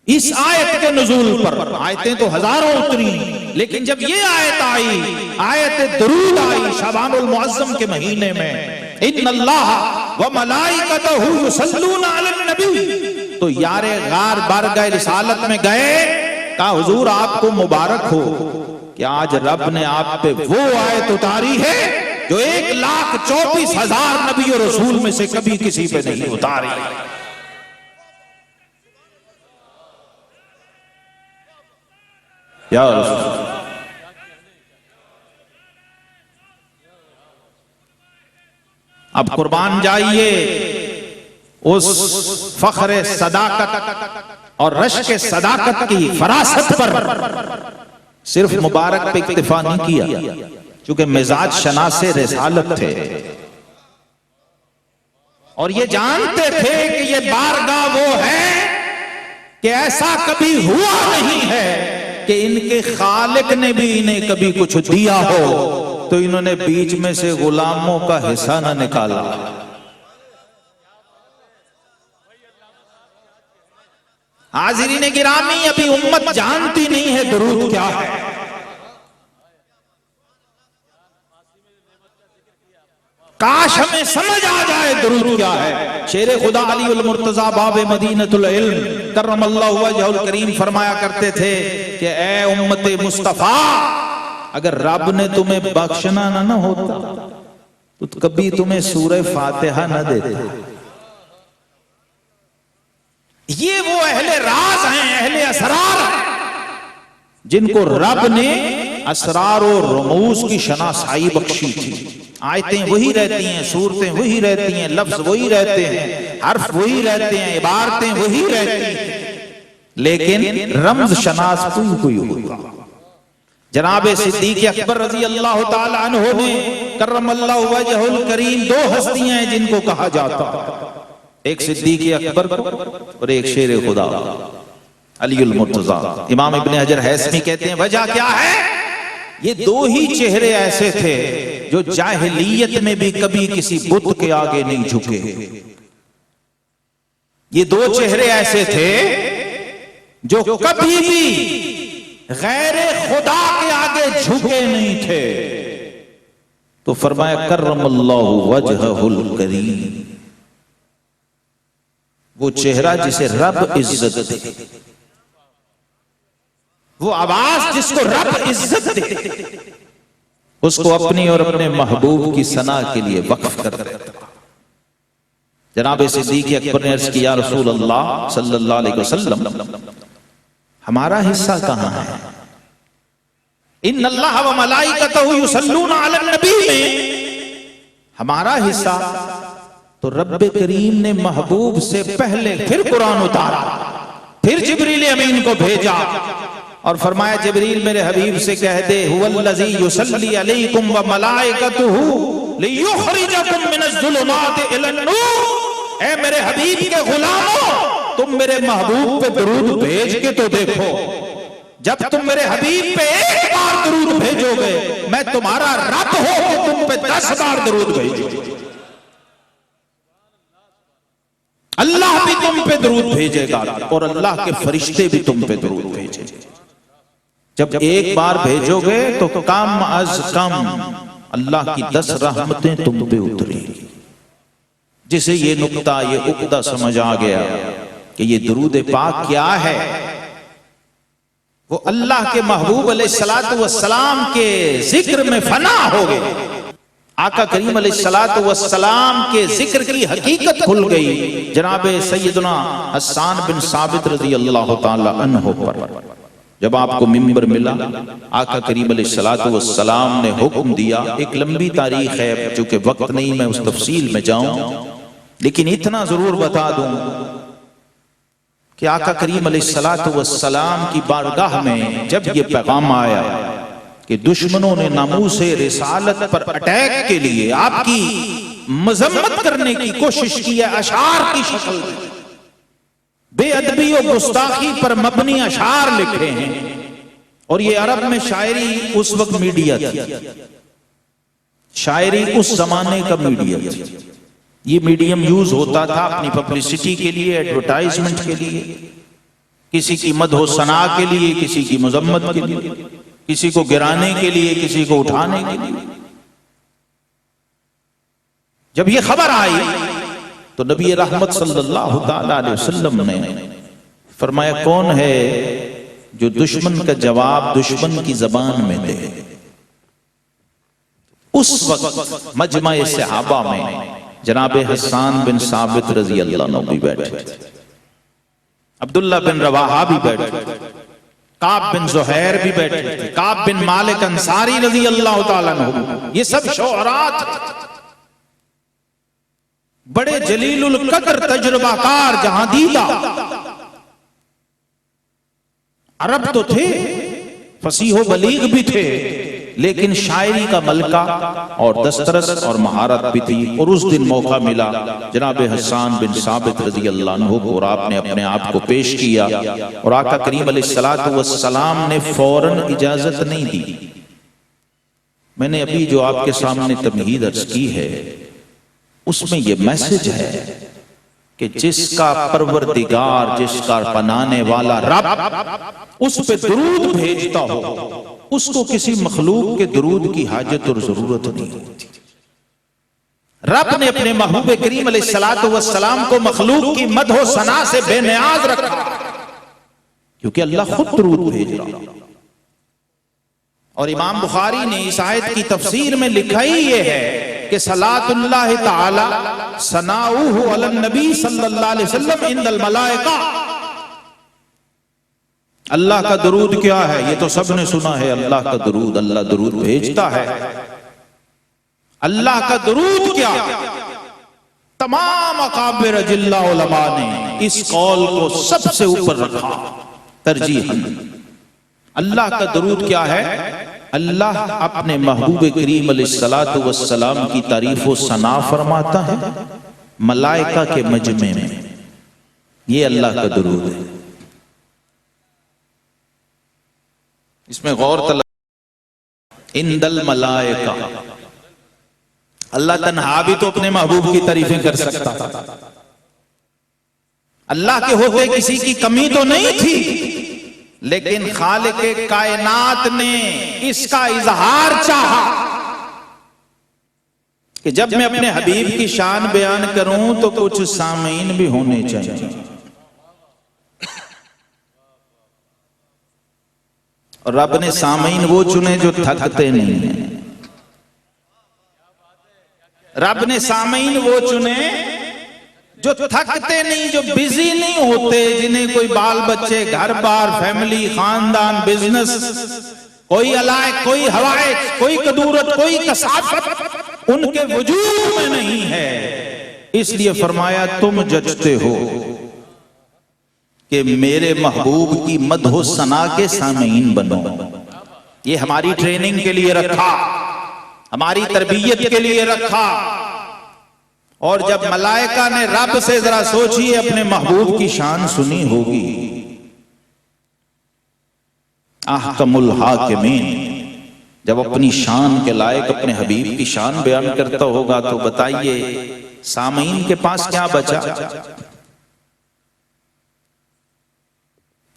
اس آیت کے نزول پر، آیتیں تو ہزاروں اتری، لیکن جب یہ آیت آئی، آیت درود آئی شعبان المعظم کے مہینے میں، ان اللہ وملائکتہ یصلون علی النبی، تو یار غار بارگاہ رسالت میں گئے، کہا حضور آپ کو مبارک ہو کہ آج رب نے آپ پہ وہ آیت اتاری ہے جو 1,24,000 نبی و رسول میں سے کبھی کسی پہ نہیں اتاری۔ یا رسول اب قربان جائیے اس فخر صداقت اور رشک صداقت کی فراست پر۔ صرف مبارک پہ اکتفا نہیں کیا، چونکہ مزاج شناس رسالت تھے اور یہ جانتے تھے کہ یہ بارگاہ وہ ہے کہ ایسا کبھی ہوا نہیں ہے کہ ان کے خالق نے بھی انہیں کبھی کچھ دیا ہو تو انہوں نے بیچ میں سے غلاموں کا حصہ نہ نکالا۔ حاضرین گرامی، ابھی امت جانتی نہیں ہے درود کیا ہے۔ کاش ہمیں سمجھ آ جائے درود کیا ہے. شیر خدا علی المرتضی باب مدینۃ العلم کرم اللہ وجہ الکریم فرمایا کرتے تھے کہ اے امت مصطفیٰ، اگر رب نے تمہیں بخشنا نہ ہوتا تو کبھی تمہیں سورہ فاتحہ نہ دیتے. یہ وہ اہل راز ہیں، اہل اسرار ہیں، جن کو رب نے اسرار و رموز کی شناسائی بخشی تھی. آیتیں وہی رہتی ہیں، سورتیں وہی رہتی ہیں، لفظ وہی رہتے ہیں، حرف وہی رہتے ہیں، عبارتیں وہی رہتی ہیں، لیکن رمز شناس کوئی ہوگا. جناب صدیق اکبر رضی اللہ تعالی عنہ نے کرم اللہ وجہ الکریم دو ہستیاں ہیں جن کو کہا جاتا، ایک صدیق اکبر اور ایک شیر خدا علی المرتضی. امام ابن حجر ہیثمی کہتے ہیں وجہ کیا ہے؟ یہ دو ہی چہرے ایسے تھے جو جاہلیت میں بھی کبھی کسی بت کے آگے نہیں جھکے. یہ دو چہرے ایسے تھے جو کبھی بھی غیر خدا کے آگے جھکے نہیں تھے. تو فرمایا کرم اللہ وجہہ الکریم، وہ چہرہ جسے رب عزت دے، وہ آواز جس کو رب عزت دے، اس کو اپنی اور اپنے محبوب کی ثنا کے لیے وقف کر دیتا. جناب صدیق اکبر نے عرض کیا رسول اللہ صلی اللہ علیہ وسلم، ہمارا حصہ کہاں ہے؟ ان اللہ و ملائکتہ یصلون علی النبی میں ہمارا حصہ تو رب کریم نے محبوب سے پہلے پھر قرآن اتارا، پھر جبریل امین کو بھیجا اور فرمایا جبریل میرے حبیب سے کہہ دے هو الذی یصلی علیکم وملائکتہ لیخرجکم من الظلمات الی النور. اے میرے حبیب کے غلاموں، تم میرے محبوب پہ درود بھیج کے تو دیکھو. جب تم میرے حبیب پہ ایک بار درود بھیجو گے، میں تمہارا رب ہو کہ تم پہ 10 بار درود بھیجو. اللہ بھی تم پہ درود بھیجے گا اور اللہ کے فرشتے بھی تم پہ درود بھیجیں گے. جب ایک بار بھیجو گے تو کم از کم اللہ کی 10 رحمتیں تم پہ اتریں گی. جسے یہ نقطہ، یہ عقدہ سمجھ آ گیا کہ یہ درود پاک کیا ہے، وہ اللہ کے محبوب علیہ السلام کے ذکر میں فنا ہو گئے. آقا کریم علیہ السلام کے ذکر کی حقیقت کھل گئی. جناب سیدنا حسان بن ثابت رضی اللہ تعالی عنہ پر جب آپ کو منبر ملا، آقا کریم علیہ السلام نے حکم دیا. ایک لمبی تاریخ ہے، چونکہ وقت نہیں میں اس تفصیل میں جاؤں، لیکن اتنا ضرور بتا دوں کہ آقا کریم علیہ السلام کی بارگاہ میں جب یہ پیغام آیا کہ دشمنوں نے ناموس رسالت پر اٹیک کے لیے آپ کی مذمت کرنے کی کوشش کی ہے، اشعار کی شکل میں بے ادبی و گستاخی پر مبنی اشعار لکھے ہیں. اور یہ عرب میں شاعری اس وقت میڈیا تھی، شاعری اس زمانے کا میڈیا تھی. یہ میڈیم یوز ہوتا تھا اپنی پبلسٹی کے لیے، ایڈورٹائزمنٹ کے لیے، کسی کی مدح و ثنا کے لیے، کسی کی مذمت کے لیے، کسی کو گرانے کے لیے، کسی کو اٹھانے کے لیے. جب یہ خبر آئی تو نبی رحمت صلی اللہ تعالی علیہ وسلم نے فرمایا کون ہے جو دشمن کا جواب دشمن کی زبان میں دے. اس وقت مجمع صحابہ میں جناب حسان بن ثابت رضی اللہ عنہ بھی بیٹھے تھے، عبداللہ بن رواحہ بھی بیٹھے تھے، کعب بن زہیر بھی بیٹھے تھے، کعب بن مالک انصاری رضی اللہ تعالیٰ عنہ. یہ سب شعراء تھے، بڑے جلیل القدر تجربہ کار جہاں دیدہ عرب تو تھے، فصیح و بلیغ بھی تھے، لیکن شاعری کا ملکہ اور دسترس اور مہارت بھی تھی. اور اس دن موقع ملا جناب حسان بن ثابت رضی اللہ عنہ کو، اور آپ نے اپنے آپ کو پیش کیا. اور آقا کریم علیہ السلام نے فوراً اجازت نہیں دی. میں نے ابھی جو آپ کے سامنے تمہید عرض کی ہے اس میں یہ میسج ہے کہ جس کا پروردگار، جس کا پنانے والا رب اس پہ درود بھیجتا ہو، اس کو کسی مخلوق کے درود کی حاجت اور ضرورت نہیں ہوتی. رب نے اپنے محبوب کریم علیہ السلام کو مخلوق کی مدح و ثنا سے بے نیاز رکھا، کیونکہ اللہ خود درود بھیج رہا۔ اور امام بخاری نے اس آیت کی تفسیر میں لکھا ہی یہ ہے کہ صلاۃ اللہ تعالی ثناؤہ علی النبی صلی اللہ علیہ وسلم عند الملائکہ، اللہ کا درود کیا ہے؟ یہ تو سب نے سنا ہے، اللہ کا درود، اللہ درود بھیجتا ہے۔ اللہ کا درود کیا؟ تمام اکابر اجلاء علماء نے اس قول کو سب سے اوپر رکھا ترجیح۔ اللہ کا درود کیا ہے؟ اللہ اپنے محبوب کریم علیہ السلام کی تعریف و ثنا فرماتا ہے ملائکہ کے مجمع میں، یہ اللہ کا درود ہے۔ اس میں غور طلب، عند الملائکہ، اللہ تنہا بھی تو اپنے محبوب کی تعریفیں کر سکتا تھا، اللہ کے ہوتے کسی کی کمی تو نہیں تھی، لیکن خالق کائنات نے اس کا اظہار چاہا کہ جب میں اپنے حبیب کی شان بیان کروں تو کچھ سامعین بھی ہونے چاہیے، اور رب نے سامعین وہ چنے جو تھکتے نہیں ہیں، رب نے سامعین وہ چنے جو تھکتے نہیں، جو بیزی نہیں ہوتے، جنہیں کوئی بال بچے، گھر بار، فیملی، خاندان، بزنس، کوئی علائق، کوئی حوائج، کوئی قدورت، کوئی کثافت ان کے وجود میں نہیں ہے۔ اس لیے فرمایا تم ججتے ہو کہ میرے محبوب کی مدح و ثنا کے سامعین بنو۔ یہ ہماری ٹریننگ کے لیے رکھا، ہماری تربیت کے لیے رکھا۔ اور جب ملائکہ نے رب سے ذرا سوچیے اپنے محبوب کی شان سنی ہوگی، احکم الحاکمین جب اپنی شان کے لائق اپنے حبیب کی شان بیان کرتا ہوگا تو بتائیے سامعین کے پاس کیا بچا؟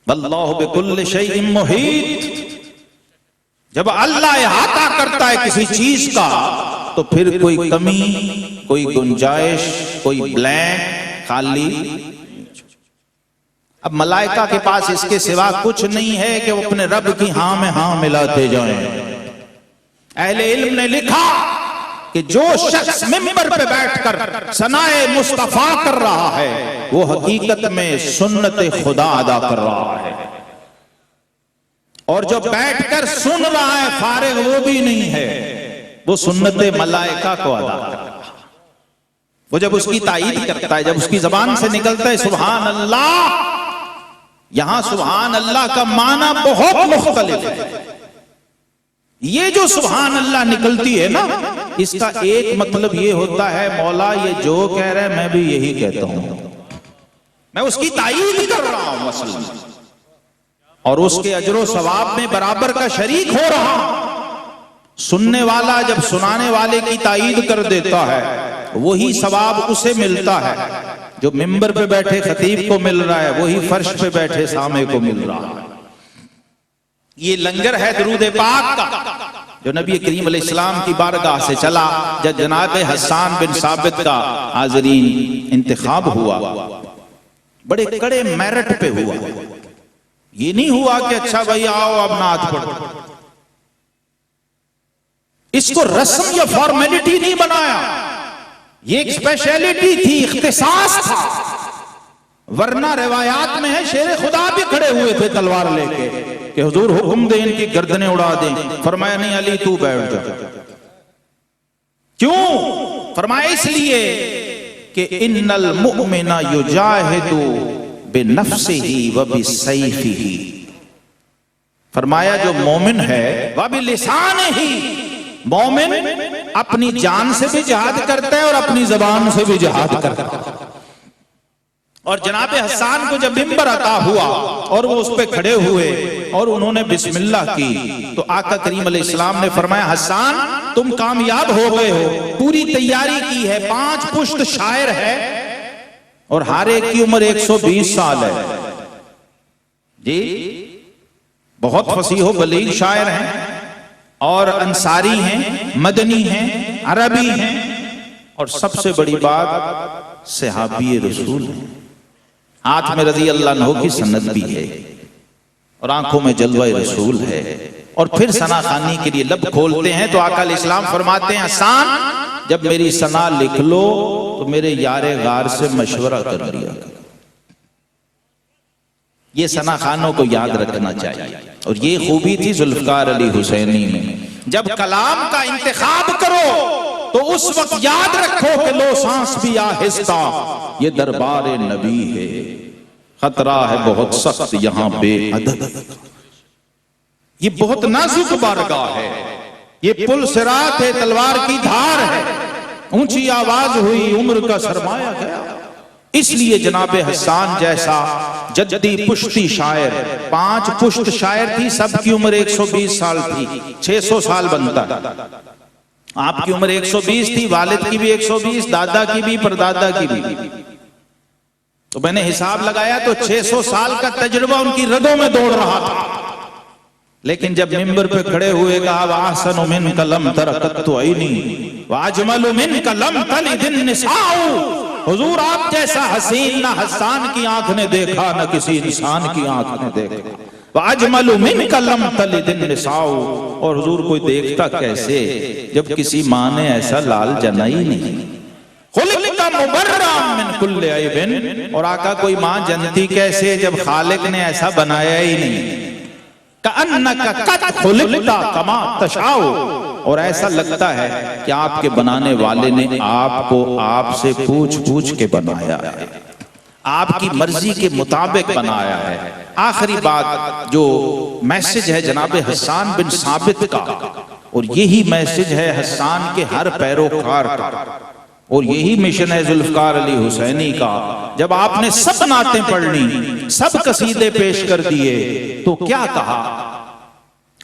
واللہ بکل شیء محیط، جب اللہ احاطہ کرتا ہے کسی چیز کا تو پھر کوئی کمی، کوئی گنجائش، کوئی بلینک، خالی۔ اب ملائکہ کے پاس اس کے سوا کچھ نہیں ہے کہ وہ اپنے رب کی ہاں میں ہاں ملاتے جائیں۔ اہل علم نے لکھا کہ جو شخص ممبر پہ بیٹھ کر ثنائے مصطفیٰ کر رہا ہے وہ حقیقت میں سنت خدا ادا کر رہا ہے، اور جو بیٹھ کر سن رہا ہے فارغ وہ بھی نہیں ہے، وہ سنت ملائکہ کو ادا کر رہا ہے۔ وہ جب اس کی تائید کرتا ہے، جب اس کی زبان سے نکلتا ہے سبحان اللہ، یہاں سبحان اللہ کا معنی بہت مختلف ہے۔ یہ جو سبحان اللہ نکلتی ہے نا، اس کا ایک مطلب یہ ہوتا ہے مولا یہ جو کہہ رہا ہے میں بھی یہی کہتا ہوں، میں اس کی تائید کر رہا ہوں مثلا، اور اس کے اجر و ثواب میں برابر کا شریک ہو رہا ہوں۔ سننے والا جب سنانے والے کی تائید کر دیتا ہے وہی ثواب اسے ملتا ہے جو ممبر پہ بیٹھے خطیب کو مل رہا ہے، وہی فرش پہ بیٹھے سامع کو مل رہا ہے۔ یہ لنگر ہے درود پاک کا جو نبی کریم علیہ السلام کی بارگاہ سے چلا جب جناب حسان بن ثابت کا حاضرین انتخاب ہوا، بڑے کڑے میرٹ پہ ہوا۔ یہ نہیں ہوا کہ اچھا بھائی آؤ اب نعت پڑھو، اس کو رسم یا فارمیلٹی نہیں بنایا، یہ ایک اسپیشلٹی تھی، اختصاص تھا۔ ورنہ روایات میں ہے شیر خدا بھی کھڑے ہوئے تھے تلوار لے کے کہ حضور حکم دیں ان کی گردنیں اڑا دیں، فرمایا نہیں علی تو بیٹھ جا۔ کیوں؟ فرمایا اس لیے کہ ان المؤمن یجاہد بنفسہ وبسیفہ، فرمایا جو مومن ہے وبلسانہ، مومن اپنی جان سے بھی جہاد کرتا ہے اور اپنی زبان سے بھی جہاد کرتا ہے۔ اور جناب حسان کو جب ممبر عطا ہوا اور وہ اس پہ کھڑے ہوئے اور انہوں نے بسم اللہ کی تو آقا کریم علیہ السلام نے فرمایا حسان تم کامیاب ہو گئے ہو، پوری تیاری کی ہے، 5 پشت شاعر ہے اور ہر ایک کی عمر 120 سال ہے، جی بہت فصیح و بلیغ شاعر ہیں، اور انصاری ہیں، مدنی ہیں، عربی ہیں، اور سب سے بڑی بات صحابی رسول ہیں، ہاتھ میں رضی اللہ عنہ کی سند بھی ہے اور آنکھوں میں جلوہ رسول ہے، اور پھر ثنا خوانی کے لیے لب کھولتے ہیں تو آقا علیہ السلام فرماتے ہیں حسان جب میری ثنا لکھ لو تو میرے یار غار سے مشورہ کر لیا۔ یہ ثنا خوانوں کو یاد رکھنا چاہیے، اور یہ خوبی تھی ذوالفقار علی حسینی میں، جب کلام کا انتخاب کرو تو اس وقت یاد رکھو کہ لو سانس بھی آہستہ، یہ دربار نبی ہے، خطرہ ہے بہت سخت یہاں بے عدد، یہ بہت نازک بارگاہ ہے، یہ پل صراط ہے، تلوار کی دھار ہے، اونچی آواز ہوئی عمر کا سرمایہ گیا۔ اس لیے جناب حسان جیسا جدی پشتی شاعر، 5 پشت شاعر تھی، سب کی عمر 120 سال تھی، 600 سال بنتا ہے، آپ کی عمر 120 تھی، والد کی بھی 120، دادا کی بھی، پردادا کی بھی، تو میں نے حساب لگایا تو 600 سال کا تجربہ ان کی رگوں میں دوڑ رہا تھا، لیکن جب منبر پہ کھڑے ہوئے کہا وَأَحْسَنُ مِنْكَ لَمْ تَرَ عَيْنِي وَأَجْمَلُ مِنْكَ لَمْ تَلِدِ النِّسَاءُ، حضور آپ جیسا حسین نہ حسان کی آنکھ نے دیکھا نہ کسی انسان کی آنکھ نے دیکھا، وَأَجْمَلُ مِنْكَ لَمْ تَلِدِ النِّسَاءُ، اور حضور کوئی دیکھتا کیسے جب کسی ماں نے ایسا لال جنا ہی نہیں، خلقت مبرّا من کل عیب، اور آقا کوئی ماں جنتی کیسے جب خالق نے ایسا بنایا ہی نہیں، کأنک قد خلقت کما تشاء، اور ایسا لگتا ہے کہ آپ کے بنانے والے نے آپ کو آپ سے پوچھ پوچھ کے بنایا ہے، آپ کی مرضی کے مطابق بنایا ہے۔ آخری بات جو میسج ہے جناب حسان بن ثابت کا، اور یہی میسج ہے حسان کے ہر پیروکار کا، اور یہی مشن ہے ذوالفقار علی حسینی کا، جب آپ نے سب نعتیں پڑھ لی، سب قصیدے پیش کر دیے تو کیا کہا؟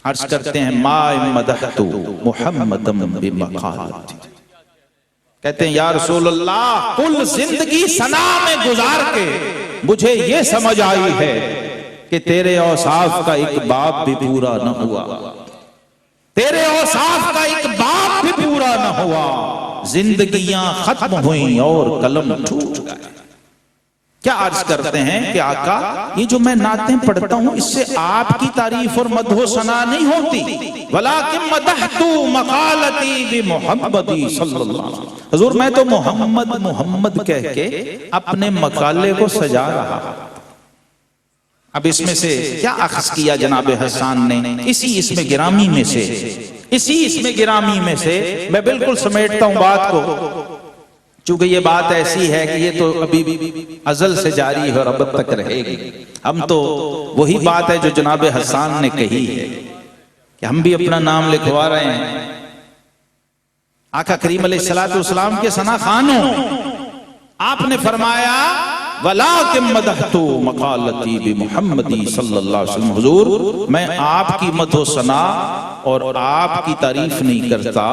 عرض کرتے ہیں ما مدحت محمد بمقالتی، کہتے ہیں یا رسول اللہ کل زندگی ثنا میں گزار کے مجھے یہ سمجھ آئی ہے کہ تیرے اوصاف کا ایک باب بھی پورا نہ ہوا، تیرے اوصاف کا ایک باب بھی پورا نہ ہوا، زندگیاں ختم ہوئیں اور قلم ٹوٹ گئے۔ کیا عرض کرتے ہیں کہ آقا یہ جو میں نعتیں پڑھتا ہوں اس سے آپ کی تعریف اور مدح و ثنا نہیں ہوتی، ولیکن مدحت مقالتی بمحمدی صلی اللہ علیہ وسلم، حضور میں تو محمد محمد کہہ کے اپنے مقالے کو سجا رہا۔ اب اس میں سے کیا اخذ کیا جناب حسان نے؟ اسی اسم گرامی میں سے، اسی اسم گرامی میں سے میں بالکل سمیٹتا ہوں بات کو، چونکہ یہ بات ایسی ہے کہ یہ تو ابھی ازل سے جاری ہے اور اب تک رہے گی۔ ہم تو وہی بات ہے جو جناب حسان نے کہی ہے کہ ہم بھی اپنا نام لکھوا رہے ہیں، آقا کریم علیہ السلام کے ثنا خوانوں، آپ نے فرمایا وَلَٰكِن مَدَحْتُ مَقَالَتِي بِمُحَمَّدِ صلی اللہ علیہ وسلم، حضور میں آپ کی مدح و ثنا اور آپ کی تعریف نہیں کرتا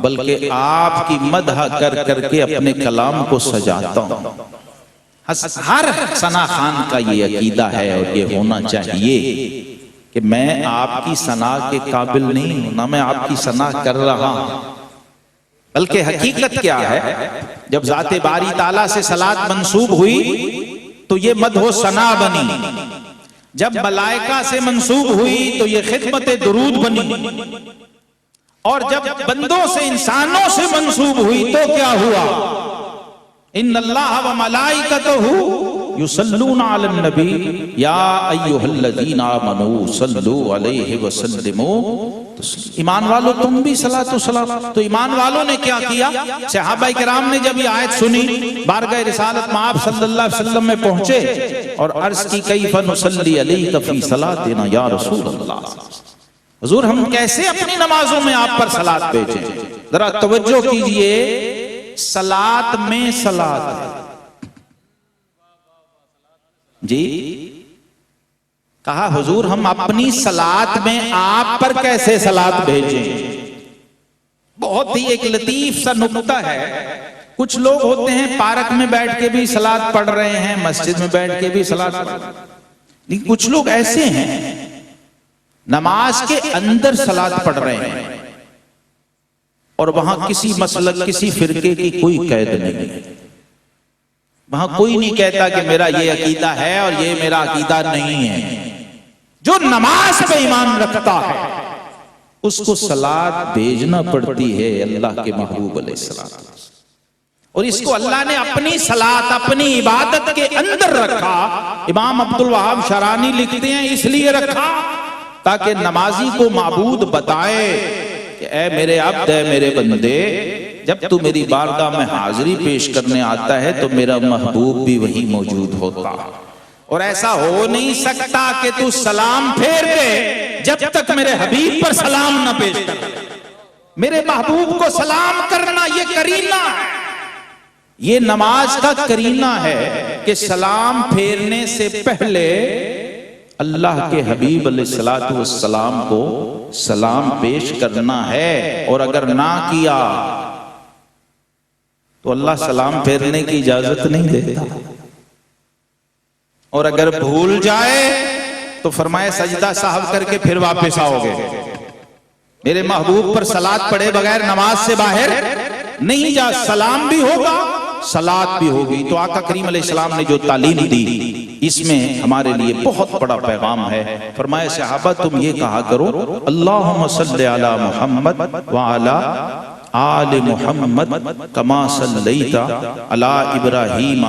بلکہ آپ کی مدح کر کر کے اپنے کلام کو سجاتا ہوں۔ ہر ثنا خوان کا یہ عقیدہ ہے اور یہ ہونا چاہیے کہ میں آپ کی ثنا کے قابل نہیں ہوں، نہ میں آپ کی ثنا کر رہا ہوں، بلکہ حقیقت کیا ہے جب ذات باری تعالیٰ سے صلاۃ منسوب ہوئی تو یہ مدح و ثنا بنی، جب ملائکہ سے منسوب ہوئی تو یہ خدمت درود بنی، اور جب بندوں سے انسانوں سے منسوب ہوئی تو کیا ہوا؟ ان اللہ و ملائکتہ یصلون علی النبی یا ایھا الذین آمنوا صلوا علیہ وسلموا، ایمان والو تم بھی صلاۃ و سلام۔ تو ایمان والوں نے کیا کیا؟ صحابہ کرام نے جب یہ آیت سنی بارگاہ رسالت میں آپ صلی اللہ علیہ وسلم میں پہنچے اور عرض کی کیف نصلی علیک فی صلاتنا یا رسول اللہ، حضور ہم کیسے اپنی نمازوں میں آپ پر صلاۃ بھیجیں؟ ذرا توجہ کیجئے، صلاۃ میں صلاۃ ہے جی، کہا حضور ہم اپنی صلاۃ میں آپ پر کیسے صلاۃ بھیجیں؟ بہت ہی ایک لطیف سا نکتہ ہے، کچھ لوگ ہوتے ہیں پارک میں بیٹھ کے بھی صلاۃ پڑھ رہے ہیں، مسجد میں بیٹھ کے بھی صلاۃ پڑھ رہے ہیں، لیکن کچھ لوگ ایسے ہیں نماز کے اندر صلاۃ پڑھ رہے ہیں اور وہاں کسی مسلک کسی فرقے کی کوئی قید نہیں ہے. وہاں کوئی نہیں کہتا کہ میرا یہ عقیدہ ہے اور یہ میرا عقیدہ نہیں ہے. جو نماز پہ ایمان رکھتا ہے اس کو صلات بھیجنا پڑتی ہے اللہ کے محبوب علیہ السلام. اور اس کو اللہ نے اپنی صلات اپنی عبادت کے اندر رکھا. امام عبد الوہاب شرانی لکھتے ہیں اس لیے رکھا تاکہ نمازی کو معبود بتائے کہ اے میرے عبد، اے میرے بندے، جب تو میری بارگاہ میں حاضری پیش کرنے آتا ہے تو میرا محبوب بھی وہی موجود ہوتا. اور ایسا ہو نہیں سکتا کہ تو سلام پھیر دے جب تک میرے حبیب پر سلام نہ پیش کر. میرے محبوب کو سلام کرنا یہ کرینہ ہے، یہ نماز کا کرینہ ہے کہ سلام پھیرنے سے پہلے اللہ کے حبیب علیہ السلام کو سلام پیش کرنا ہے. اور اگر نہ کیا تو اللہ سلام پھیرنے کی اجازت نہیں دیتا. اور اگر بھول جائے تو فرمائے سجدہ صاحب کر کے پھر واپس آؤ گے. میرے محبوب پر صلات پڑھے بغیر نماز سے باہر نہیں جا. سلام بھی ہوگا صلات بھی ہوگی. تو آقا کریم علیہ السلام نے جو تعلیم دی اس میں ہمارے لیے بہت بڑا پیغام ہے. فرمایا صحابہ تم یہ کہا کرو اللہم صلی علی محمد وعلی آل محمد کما صلیت علی ابراہیم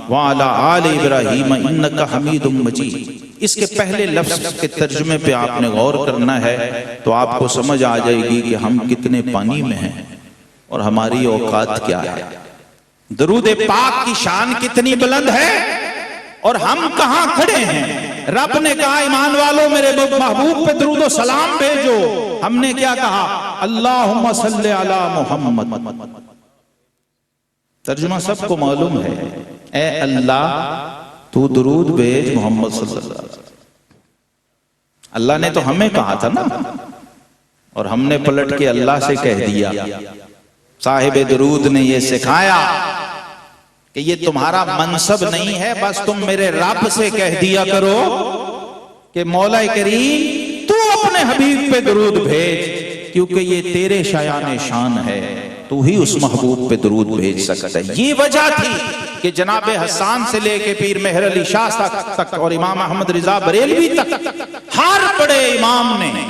وعلی آل ابراہیم انکا حمید مجید. اس کے پہلے لفظ کے ترجمے پہ آپ نے غور کرنا ہے تو آپ کو سمجھ آ جائے گی کہ ہم کتنے پانی میں ہیں اور ہماری اوقات کیا ہے. درود پاک کی شان کتنی بلند ہے اور ہم کہاں کھڑے ہیں. رب نے کہا ایمان والو میرے محبوب پہ درود و سلام بھیجو. ہم نے کیا کہا اللہم صلی علی محمد. ترجمہ سب کو معلوم ہے، اے اللہ تو درود بھیج محمد صلی اللہ علیہ وسلم. اللہ نے تو ہمیں کہا تھا نا، اور ہم نے پلٹ کے اللہ سے کہہ دیا. صاحب درود نے یہ سکھایا کہ یہ تمہارا منصب نہیں ہے، بس تم میرے رب سے کہہ دیا کرو کہ مولا کریم تو اپنے حبیب پہ درود بھیج، کیونکہ یہ تیرے شایان شان ہے، تو ہی اس محبوب پہ درود بھیج سکتا ہے. یہ وجہ تھی کہ جناب حسان سے لے کے پیر مہر علی شاہ تک اور امام احمد رضا بریلوی تک ہر بڑے امام نے